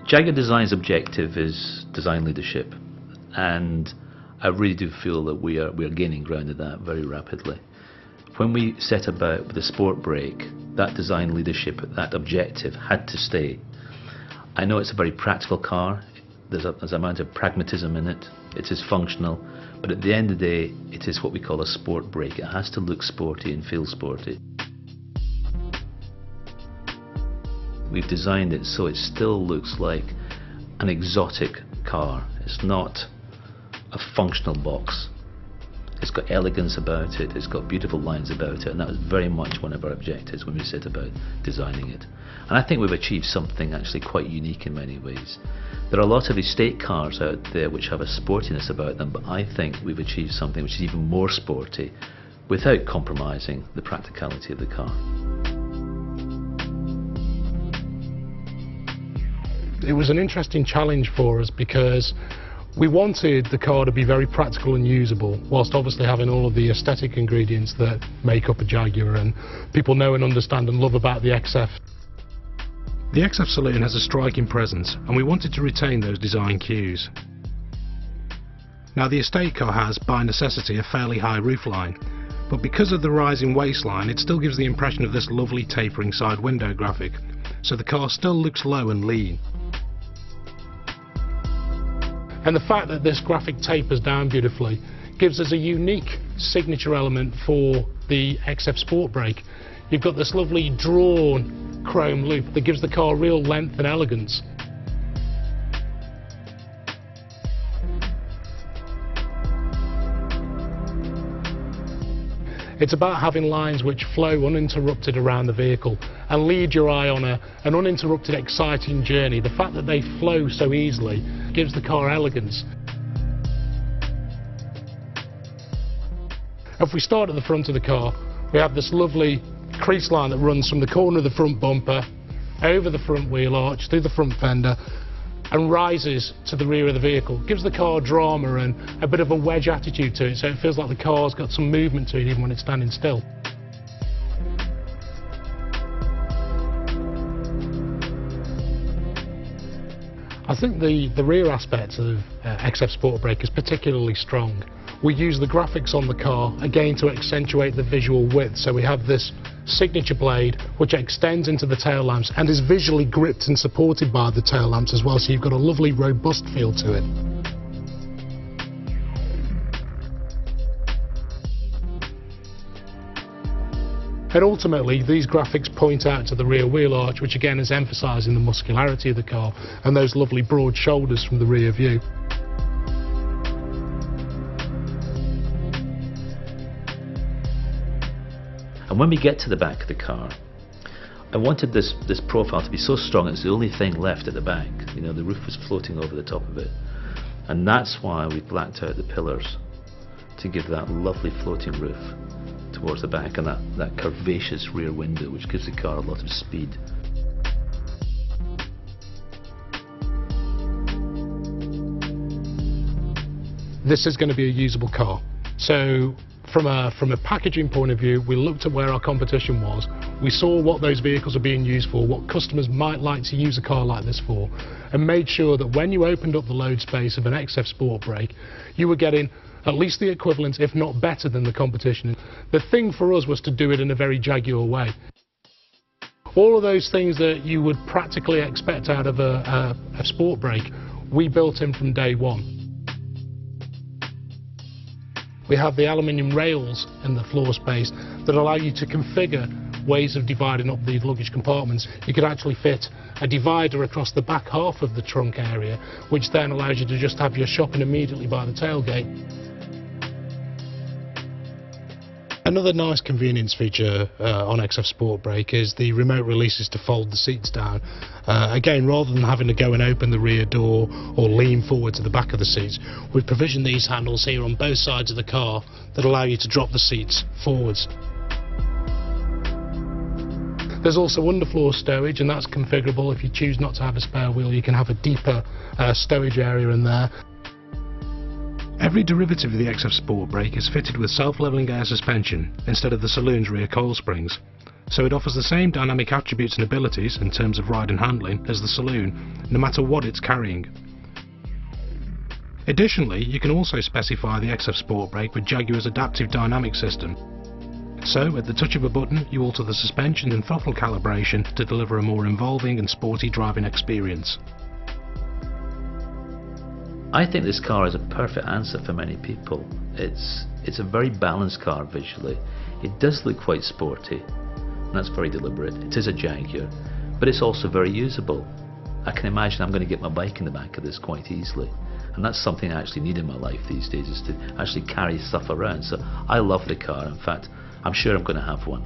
Jaguar Design's objective is design leadership, and I really do feel that we are gaining ground in that very rapidly. When we set about with the Sportbrake, that design leadership, that objective had to stay. I know it's a very practical car, there's an amount of pragmatism in it, it is functional, but at the end of the day it is what we call a sport brake. It has to look sporty and feel sporty. We've designed it so it still looks like an exotic car. It's not a functional box. It's got elegance about it, it's got beautiful lines about it, and that was very much one of our objectives when we set about designing it. And I think we've achieved something actually quite unique in many ways. There are a lot of estate cars out there which have a sportiness about them, but I think we've achieved something which is even more sporty without compromising the practicality of the car. It was an interesting challenge for us because we wanted the car to be very practical and usable, whilst obviously having all of the aesthetic ingredients that make up a Jaguar and people know and understand and love about the XF. The XF saloon has a striking presence, and we wanted to retain those design cues. Now, the estate car has, by necessity, a fairly high roofline, but because of the rising waistline, it still gives the impression of this lovely tapering side window graphic, so the car still looks low and lean. And the fact that this graphic tapers down beautifully gives us a unique signature element for the XF Sportbrake. You've got this lovely drawn chrome loop that gives the car real length and elegance. It's about having lines which flow uninterrupted around the vehicle and lead your eye on an uninterrupted, exciting journey. The fact that they flow so easily gives the car elegance. If we start at the front of the car, we have this lovely crease line that runs from the corner of the front bumper, over the front wheel arch, through the front fender, and rises to the rear of the vehicle. Gives the car drama and a bit of a wedge attitude to it, so it feels like the car's got some movement to it even when it's standing still. I think the rear aspect of XF Sportbrake is particularly strong. We use the graphics on the car again to accentuate the visual width, so we have this signature blade which extends into the tail lamps and is visually gripped and supported by the tail lamps as well, so you've got a lovely robust feel to it. And ultimately these graphics point out to the rear wheel arch, which again is emphasising the muscularity of the car and those lovely broad shoulders from the rear view. And when we get to the back of the car, I wanted this profile to be so strong it's the only thing left at the back. You know, the roof was floating over the top of it. And that's why we blacked out the pillars, to give that lovely floating roof towards the back and that curvaceous rear window which gives the car a lot of speed. This is going to be a usable car. So from a packaging point of view, we looked at where our competition was, we saw what those vehicles are being used for, what customers might like to use a car like this for, and made sure that when you opened up the load space of an XF Sportbrake, you were getting at least the equivalent, if not better than the competition. The thing for us was to do it in a very Jaguar way. All of those things that you would practically expect out of a Sportbrake, we built in from day one. We have the aluminium rails in the floor space that allow you to configure ways of dividing up the luggage compartments. You could actually fit a divider across the back half of the trunk area, which then allows you to just have your shopping immediately by the tailgate. Another nice convenience feature on XF Sportbrake is the remote releases to fold the seats down. Again, rather than having to go and open the rear door or lean forward to the back of the seats, we've provisioned these handles here on both sides of the car that allow you to drop the seats forwards. There's also underfloor stowage, and that's configurable. If you choose not to have a spare wheel, you can have a deeper stowage area in there. Every derivative of the XF Sportbrake is fitted with self-levelling air suspension instead of the saloon's rear coil springs, so it offers the same dynamic attributes and abilities in terms of ride and handling as the saloon, no matter what it's carrying. Additionally, you can also specify the XF Sportbrake with Jaguar's adaptive dynamic system. So, at the touch of a button, you alter the suspension and throttle calibration to deliver a more involving and sporty driving experience. I think this car is a perfect answer for many people. It's a very balanced car visually. It does look quite sporty, and that's very deliberate. It is a Jaguar, but it's also very usable. I can imagine I'm going to get my bike in the back of this quite easily. And that's something I actually need in my life these days, is to actually carry stuff around. So I love the car. In fact, I'm sure I'm going to have one.